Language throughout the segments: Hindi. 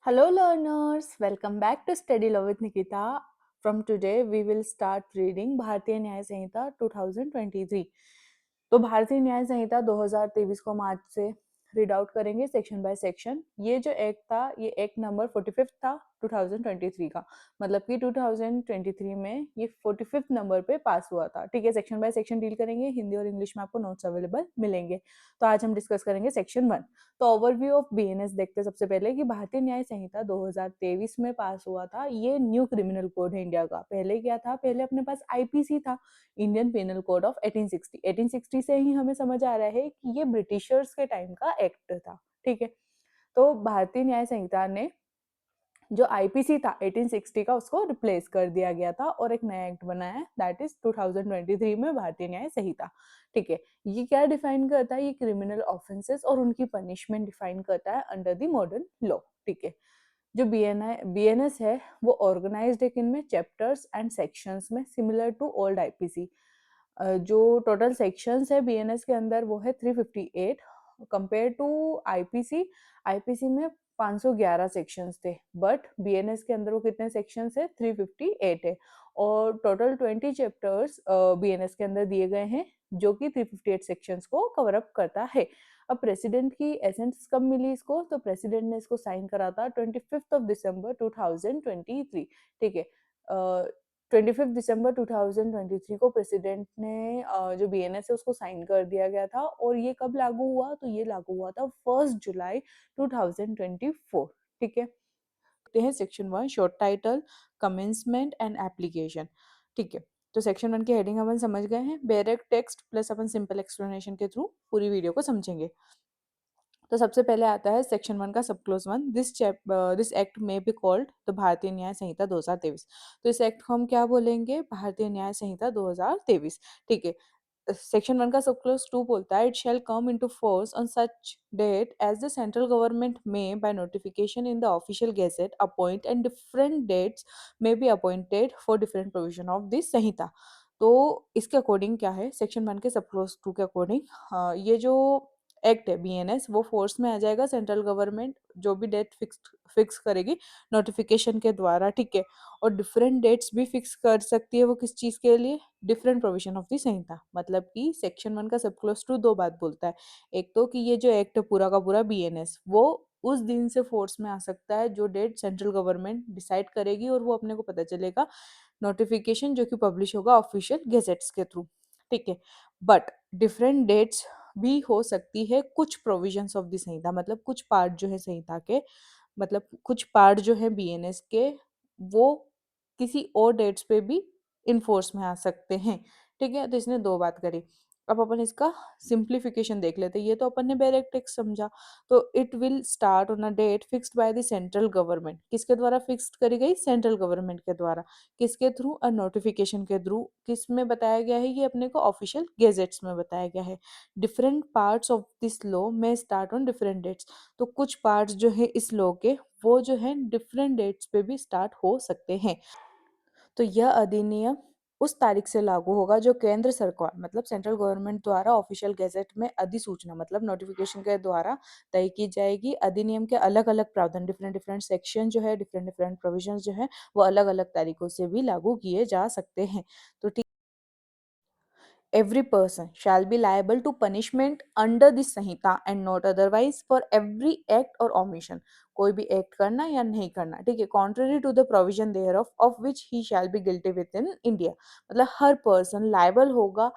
Hello, learners. Welcome back to Study Love with Nikita. From today, we will start reading भारतीय न्याय संहिता 2023. तो भारतीय न्याय संहिता 2023 को हम आज से रीड आउट करेंगे सेक्शन बाय सेक्शन. ये जो एक्ट था, ये एक्ट नंबर 45 था 2023 का. मतलब कि 2023 में ये 45 नंबर पे पास हुआ था. ठीक है, सेक्शन बाय सेक्शन डील करेंगे. हिंदी और इंग्लिश में आपको नोट्स अवेलेबल मिलेंगे. तो आज हम डिस्कस करेंगे सेक्शन 1. तो ओवरव्यू ऑफ बीएनएस देखते हैं सबसे पहले कि भारतीय न्याय संहिता 2023 में पास हुआ था. ये न्यू क्रिमिनल कोड है इंडिया का. पहले क्या था? पहले अपने पास आईपीसी था, इंडियन पिनल कोड ऑफ 1860. 1860 से ही हमें समझ आ रहा है कि ये ब्रिटिशर्स के टाइम का एक्ट था. ठीक है, तो भारतीय न्याय संहिता ने जो आईपीसी था 1860 का, उसको रिप्लेस कर दिया गया था और एक नया एक्ट बनाया है, दैट इज 2023 में भारतीय न्याय संहिता. ठीक है, ये क्या डिफाइन करता है? ये क्रिमिनल ऑफेंसेस और उनकी पनिशमेंट डिफाइन करता है अंडर द मॉडर्न लॉ. ठीक है, जो बीएनएस है वो ऑर्गेनाइज्ड है किनमें? चैप्टर्स एंड सेक्शंस में, सिमिलर टू ओल्ड आईपीसी. जो टोटल सेक्शंस है बीएनएस के अंदर वो है 358 कंपेयर टू आईपीसी. आईपीसी में 511 सेक्शंस थे, बट बीएनएस के अंदर वो कितने सेक्शंस है? 358 है. और टोटल 20 चैप्टर्स बीएनएस के अंदर दिए गए हैं जो कि 358 सेक्शंस को कवर अप करता है. अब प्रेसिडेंट की एसेंस कब मिली इसको? तो प्रेसिडेंट ने इसको साइन करा था 25 दिसंबर 2023. ठीक है, 25 दिसंबर 2023 को प्रेसिडेंट ने जो बीएनएस है उसको साइन कर दिया गया था. और ये कब लागू हुआ? तो ये लागू हुआ था 1 जुलाई 2024. ठीक है, हैं section 1 short title, commencement and application. ठीक है, तो सेक्शन 1 की हेडिंग अपन समझ गए हैं. डायरेक्ट टेक्स्ट प्लस अपन सिंपल एक्सप्लेनेशन के थ्रू पूरी वीडियो को समझेंगे. तो सबसे पहले आता है सेक्शन 1 का सब क्लोज 1. दिस एक्ट में बी कॉल्ड द भारतीय न्याय संहिता 2023. तो इस एक्ट को हम क्या बोलेंगे? भारतीय न्याय संहिता 2023. ठीक है, सेक्शन 1 का सब क्लोज 2 बोलता है, it shall come into force on such date as the central government may by notification in the official gazette appoint and different dates may be appointed for different provision of this Sanhita. तो इसके अकॉर्डिंग क्या है? सेक्शन 1 के सब क्लोज 2 के अकॉर्डिंग ये जो एक्ट है बीएनएस वो फोर्स में आ जाएगा सेंट्रल गवर्नमेंट जो भी डेट फिक्स करेगी नोटिफिकेशन के द्वारा. ठीक है, और डिफरेंट डेट्स भी फिक्स कर सकती है वो किस चीज के लिए? डिफरेंट प्रोविजन ऑफ द संहिता. मतलब कि सेक्शन 1 का सब क्लोज टू दो बात बोलता है. एक तो कि ये जो एक्ट है पूरा का पूरा बीएनएस वो उस दिन से फोर्स में आ सकता है जो डेट सेंट्रल गवर्नमेंट डिसाइड करेगी और वो अपने को पता चलेगा नोटिफिकेशन जो कि पब्लिश होगा ऑफिशियल गेजेट्स के थ्रू. ठीक है, बट डिफरेंट डेट्स भी हो सकती है कुछ प्रोविजंस ऑफ द संहिता. मतलब कुछ पार्ट जो है संहिता के, मतलब कुछ पार्ट जो है बीएनएस के, वो किसी और डेट्स पे भी इनफोर्स में आ सकते हैं. ठीक है, तो इसने दो बात करी. अब अपन इसका सिंप्लीफिकेशन देख लेते हैं. ये तो अपन ने डायरेक्ट टेक्स्ट समझा. तो it will start on a date fixed by the central government. किसके द्वारा फिक्स्ड करी गई? सेंट्रल गवर्नमेंट के द्वारा. किसके थ्रू? अ नोटिफिकेशन के थ्रू. किस में बताया गया है? ये अपने को ऑफिशियल गेजेट्स में बताया गया है. Different parts of this law में स्टार्ट ऑन डिफरेंट डेट्स. तो कुछ पार्ट्स जो है इस लॉ के वो जो है डिफरेंट डेट्स पे भी स्टार्ट हो सकते हैं. तो यह अधिनियम उस तारीख से लागू होगा जो केंद्र सरकार मतलब सेंट्रल गवर्नमेंट द्वारा ऑफिशियल गैजेट में अधिसूचना मतलब नोटिफिकेशन के द्वारा तय की जाएगी. अधिनियम के अलग अलग प्रावधान, डिफरेंट डिफरेंट सेक्शन जो है, डिफरेंट डिफरेंट प्रोविजन जो है वो अलग अलग तारीखों से भी लागू किए जा सकते हैं. तो ठीक, every person shall be liable to punishment under this Samhita and not otherwise for every act or omission. कोई भी एक्ट करना या नहीं करना. ठीक है, contrary to the provision thereof of which he shall be guilty within India. मतलब हर पर्सन लाइबल होगा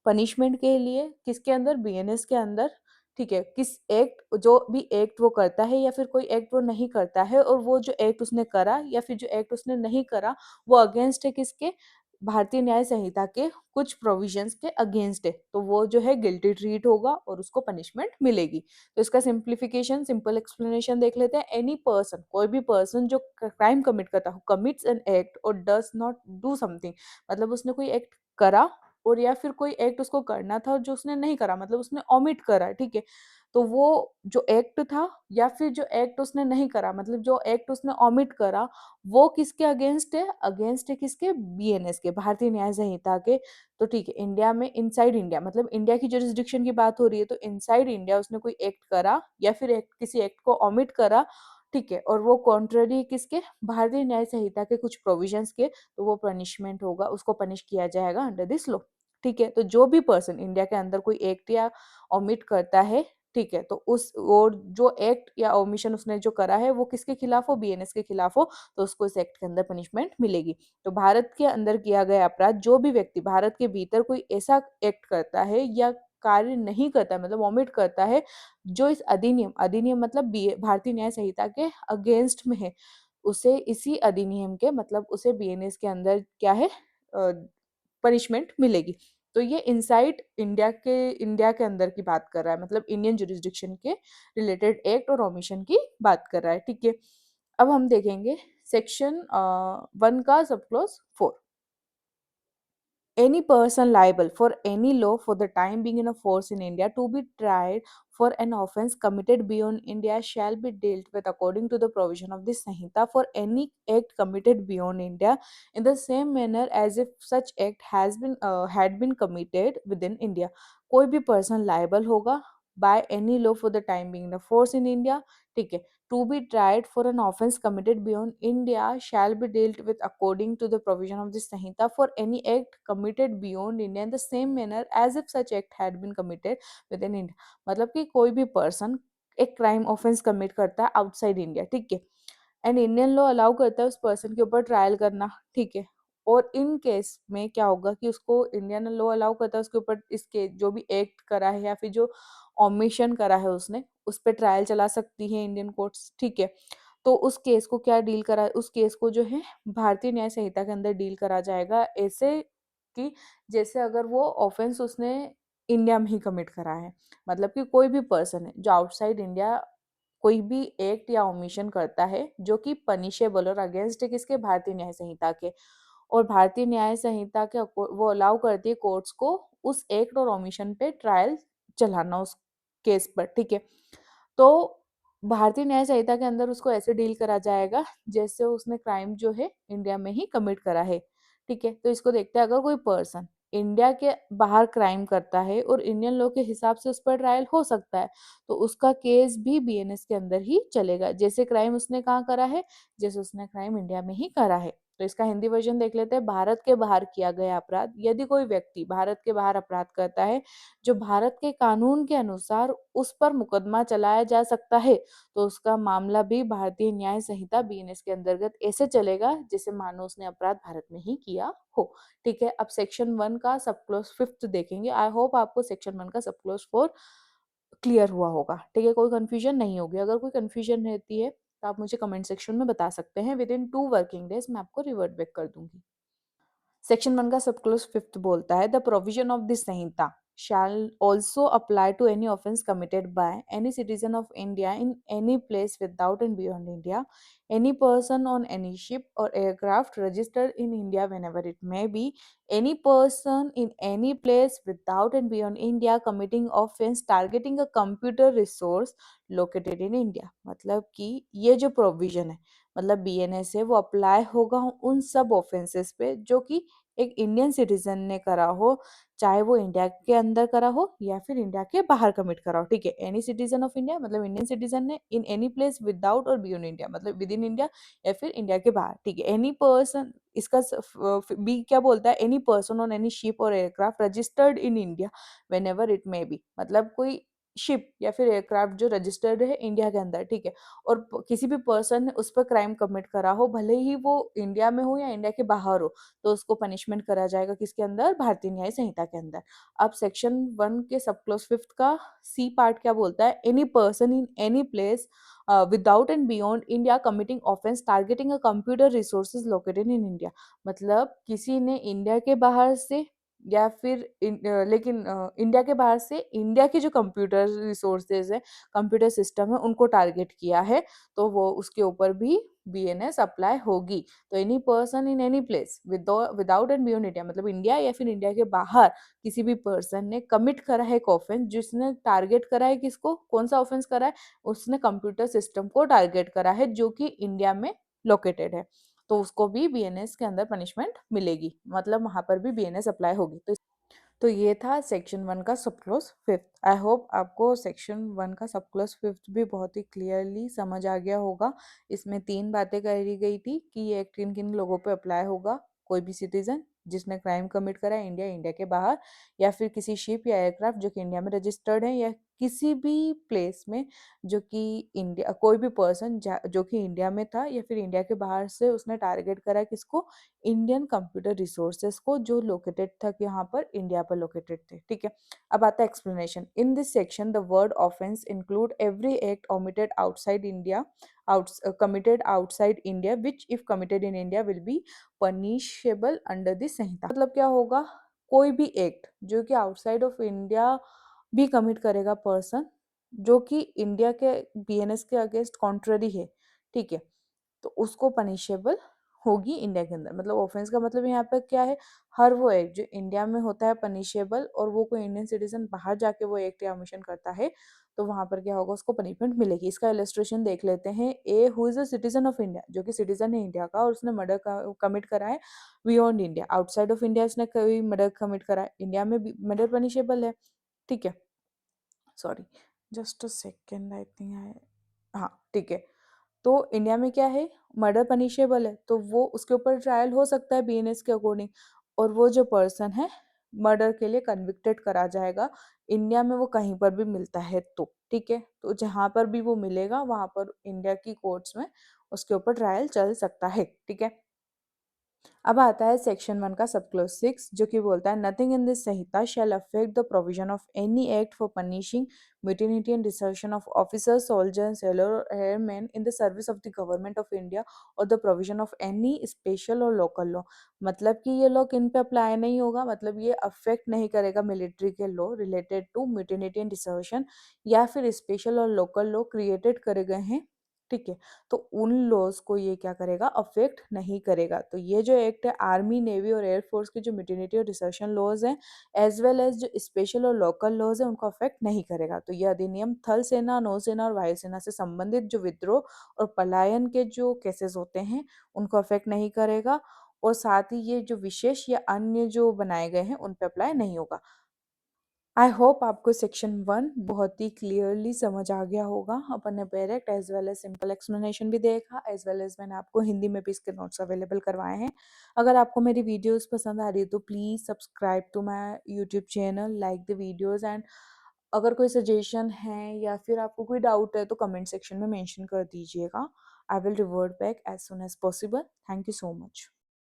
पनिशमेंट के लिए किसके अंदर? बीएनएस के अंदर. ठीक है, किस एक्ट, जो भी एक्ट वो करता है या फिर कोई एक्ट वो नहीं करता है, और वो जो एक्ट उसने करा या फिर जो एक्ट उसने नहीं करा वो अगेंस्ट है किसके? भारतीय न्याय संहिता के कुछ प्रोविजंस के अगेंस्ट है, तो वो जो है गिल्टी ट्रीट होगा और उसको पनिशमेंट मिलेगी. तो इसका सिंप्लीफिकेशन, सिंपल एक्सप्लेनेशन देख लेते हैं. एनी पर्सन, कोई भी पर्सन जो क्राइम कमिट करता हो, कमिट्स एन एक्ट और डज नॉट डू समथिंग, मतलब उसने कोई एक्ट करा और या फिर कोई एक्ट उसको करना था और जो उसने नहीं करा, मतलब उसने ओमिट करा. ठीक है, तो वो जो एक्ट था या फिर जो एक्ट उसने नहीं करा, मतलब जो एक्ट उसने ओमिट करा, वो किसके अगेंस्ट है? अगेंस्ट है किसके? बीएनएस के, भारतीय न्याय संहिता के. तो ठीक है, इंडिया में, इनसाइड इंडिया, मतलब इंडिया की जुरिस्डिक्शन की बात हो रही है, तो इनसाइड इंडिया उसने कोई एक्ट करा या फिर किसी एक्ट को ओमिट करा ठीक है, और वो कॉन्ट्ररी किसके, भारतीय न्याय संहिता के कुछ प्रोविजंस के, तो वो पनिशमेंट होगा, उसको पनिश किया जाएगा अंडर दिस लॉ। ठीक है, तो जो भी पर्सन इंडिया के अंदर कोई एक्ट या ओमिट करता है, ठीक है, तो उस और जो एक्ट या ओमिशन उसने जो करा है वो किसके खिलाफ हो, बीएनएस के खिलाफ हो, तो उसको इस एक्ट के अंदर पनिशमेंट मिलेगी। तो भारत के अंदर किया गया अपराध, जो भी व्यक्ति भारत के भीतर कोई ऐसा एक्ट करता है या कार्य नहीं करता है, मतलब वॉमिट करता है, जो इस अधिनियम, अधिनियम मतलब भारतीय न्याय संहिता के अगेंस्ट में है, उसे इसी अधिनियम के मतलब उसे बीएनएस के अंदर क्या है, पनिशमेंट मिलेगी। तो ये इनसाइड इंडिया के अंदर की बात कर रहा है, मतलब इंडियन जुरिस्डिक्शन के रिलेटेड एक्ट और ओमिशन की बात कर रहा है। ठीक है, अब हम देखेंगे सेक्शन 1 का sub clause 4। any person liable for any law for the time being in a force in India to be tried for an offence committed beyond India shall be dealt with according to the provision of this Sanhita for any act committed beyond India in the same manner as if such act has been had been committed within India. कोई भी person liable होगा by any law for the time being in a force in India, ठीक है, to be tried for an offence committed beyond India shall be dealt with according to the provision of this Sanhita for any act committed beyond India in the same manner as if such act had been committed within India. मतलब कि कोई भी पर्सन एक क्राइम ऑफेंस कमिट करता है आउटसाइड इंडिया, ठीक है, एंड इंडियन लॉ अलाउ करता है उस पर्सन के ऊपर ट्रायल करना, ठीक है, और इन केस में क्या होगा कि उसको इंडियन लॉ अलाउ करता है उसके ऊपर इसके जो भी एक्ट करा है या फिर जो ओमिशन करा है उसने, उस पर ट्रायल चला सकती है इंडियन कोर्ट्स, ठीक है। तो उस केस को क्या डील करा, उस केस को जो है भारतीय न्याय संहिता के अंदर डील करा जाएगा, ऐसे कि जैसे अगर वो ऑफेंस उसने इंडिया में ही कमिट करा है, मतलब कि कोई भी पर्सन है जो आउटसाइड इंडिया कोई भी एक्ट या ओमिशन करता है जो कि पनिशेबल और अगेंस्ट है किसके, भारतीय न्याय संहिता के, और भारतीय न्याय संहिता के वो अलाउ करती है कोर्ट्स को उस एक्ट और ओमिशन पे ट्रायल चलाना उस केस पर, ठीक है। तो भारतीय न्याय संहिता के अंदर उसको ऐसे डील करा जाएगा जैसे उसने क्राइम जो है इंडिया में ही कमिट करा है, ठीक है। तो इसको देखते हैं, अगर कोई पर्सन इंडिया के बाहर क्राइम करता है और इंडियन लॉ के हिसाब से उस पर ट्रायल हो सकता है, तो उसका केस भी बीएनएस के अंदर ही चलेगा, जैसे क्राइम उसने कहाँ करा है, जैसे उसने क्राइम इंडिया में ही करा है। तो इसका हिंदी वर्जन देख लेते हैं। भारत के बाहर किया गया अपराध, यदि कोई व्यक्ति भारत के बाहर अपराध करता है जो भारत के कानून के अनुसार उस पर मुकदमा चलाया जा सकता है, तो उसका मामला भी भारतीय न्याय संहिता बीएनएस के अंतर्गत ऐसे चलेगा जैसे मानो उसने अपराध भारत में ही किया हो, ठीक है। अब सेक्शन 1 का सब क्लॉज 5 देखेंगे। आई होप आपको सेक्शन 1 का सब क्लॉज 4 क्लियर हुआ होगा, ठीक है, कोई कंफ्यूजन नहीं होगी। अगर कोई कंफ्यूजन रहती है तो आप मुझे कमेंट सेक्शन में बता सकते हैं, विद इन 2 वर्किंग डेज मैं आपको रिवर्ट बैक कर दूंगी। सेक्शन 1 का सब क्लॉज 5 बोलता है, the provision of this Samhita shall also apply to any offense committed by any citizen of India in any place without and beyond India, any person on any ship or aircraft registered in India whenever it may be, any person in any place without and beyond India committing offense targeting a computer resource located in India। मतलब कि ये जो प्रोविजन है, मतलब बीएनएस है, वो अप्लाई होगा उन सब ऑफेंसेस पे जो कि एक इंडियन सिटीजन ने करा हो, चाहे वो इंडिया के अंदर करा हो या फिर इंडिया के बाहर कमिट करा हो, ठीक है। एनी सिटीजन ऑफ इंडिया मतलब इंडियन सिटीजन ने, इन एनी प्लेस विदाउट और बियॉन्ड इंडिया मतलब विद इन इंडिया या फिर इंडिया के बाहर, ठीक है। एनी पर्सन, इसका बी क्या बोलता है, any person on any ship और aircraft registered in India whenever it may be, मतलब कोई शिप या फिर एयरक्राफ्ट जो रजिस्टर्ड है इंडिया के अंदर, ठीक है, और किसी भी पर्सन ने उस पर क्राइम कमिट करा हो, भले ही वो इंडिया में हो या इंडिया के बाहर हो, तो उसको पनिशमेंट करा जाएगा किसके अंदर, भारतीय न्याय संहिता के अंदर। अब सेक्शन 1 के सब क्लॉज 5 का सी पार्ट क्या बोलता है, any person in any place without and beyond India committing offence targeting a computer resources located in India, मतलब किसी ने इंडिया के बाहर से या फिर लेकिन इंडिया के बाहर से इंडिया के जो कंप्यूटर रिसोर्सेज है, कंप्यूटर सिस्टम है, उनको टारगेट किया है, तो वो उसके ऊपर भी बीएनएस अप्लाई होगी। तो any person in any place without and beyond India मतलब इंडिया या फिर इंडिया के बाहर किसी भी पर्सन ने कमिट करा है एक ऑफेंस, जिसने टारगेट करा है किसको, कौन सा ऑफेंस करा है, उसने कंप्यूटर सिस्टम को टारगेट करा है जो कि इंडिया में लोकेटेड है, तो उसको भी बीएनएस के अंदर पनिशमेंट मिलेगी, मतलब वहां पर भी बीएनएस अप्लाई होगी। तो तो ये था सेक्शन 1 का sub clause 5th। I hope आपको सेक्शन 1 का सब क्लॉज 5th भी बहुत ही क्लियरली समझ आ गया होगा। इसमें 3 बातें करी गई थी कि ये एक्ट किन किन लोगों पे अप्लाई होगा। कोई भी सिटीजन जिसने क्राइम कमिट करा है इंडिया, इंडिया के बाहर, या फिर किसी शिप या एयरक्राफ्ट जो कि इंडिया में रजिस्टर्ड है, या किसी भी प्लेस में जो कि इंडिया, कोई भी पर्सन जो कि इंडिया में था या फिर इंडिया के बाहर से उसने टारगेट करा किसको, इंडियन कंप्यूटर रिसोर्सेज को, जो लोकेटेड था कि यहाँ पर इंडिया पर लोकेटेड थे। ठीक है, अब आता है explanation. In this section the word offence include every act omitted outside India, committed outside India which if committed in India will be punishable under the संहिता। मतलब क्या होगा, कोई भी एक्ट जो कि आउटसाइड ऑफ इंडिया भी कमिट करेगा पर्सन, जो कि इंडिया के बीएनएस के अगेंस्ट कॉन्ट्ररी है, ठीक है, तो उसको पनिशेबल होगी इंडिया के अंदर। मतलब ऑफेंस का मतलब यहाँ पे क्या है, हर वो एक्ट जो इंडिया में होता है पनिशेबल, और वो कोई इंडियन सिटीजन बाहर जाके वो एक्ट या मिशन करता है, तो वहां पर क्या होगा, उसको पनिशमेंट मिलेगी। इसका इलस्ट्रेशन देख लेते हैं। A who is a citizen of India, जो कि सिटीजन है इंडिया का और उसने मर्डर कमिट करा है beyond India, outside of India इसने कोई मर्डर कमिट करा है, इंडिया में मर्डर पनिशेबल है। ठीक है, sorry, just a second, I think I, हाँ ठीक है। तो इंडिया में क्या है, मर्डर पनिशेबल है, तो वो उसके ऊपर ट्रायल हो सकता है बीएनएस के अकॉर्डिंग, और वो जो पर्सन है मर्डर के लिए कन्विक्टेड करा जाएगा इंडिया में, वो कहीं पर भी मिलता है तो। ठीक है, तो जहां पर भी वो मिलेगा वहां पर इंडिया की कोर्ट्स में उसके ऊपर ट्रायल चल सकता है। ठीक है, अब आता है सेक्शन 1 का सब क्लोज 6, जो कि बोलता है nothing in this Sanhita shall affect the provision of any act for punishing mutiny and desertion of officers, soldiers, sailor, airman in the service of the government of India और the provision of any special और लोकल लॉ। मतलब कि ये लॉ किन पे अप्लाई नहीं होगा, मतलब ये अफेक्ट नहीं करेगा मिलिट्री के law related to mutiny and desertion, या फिर स्पेशल और लोकल लॉ क्रिएटेड करे गए हैं। ठीक है, तो उन लॉज को ये क्या करेगा, अफेक्ट नहीं करेगा। तो ये जो एक्ट है आर्मी, नेवी और एयरफोर्स के जो म्यूटिनिटी और डिसर्शन लॉज हैं, एज वेल एज जो स्पेशल और लोकल लॉज हैं, उनको अफेक्ट नहीं करेगा। तो यह अधिनियम थल सेना, नौसेना और वायुसेना से संबंधित जो विद्रोह और पलायन के जो केसेस होते हैं उनको अफेक्ट नहीं करेगा, और साथ ही ये जो विशेष या अन्य जो बनाए गए हैं उन पर अप्लाई नहीं होगा। आई होप आपको सेक्शन 1 बहुत ही क्लियरली समझ आ गया होगा। अपन ने direct as well as simple explanation भी देखा, एज वेल एज मैंने आपको हिंदी में भी इसके नोट्स अवेलेबल करवाए हैं। अगर आपको मेरी वीडियोस पसंद आ रही है तो please subscribe to my YouTube channel, like the videos, and अगर कोई सजेशन है या फिर आपको कोई डाउट है तो कमेंट सेक्शन में मेंशन कर दीजिएगा। I will revert back as soon as possible. Thank you so much.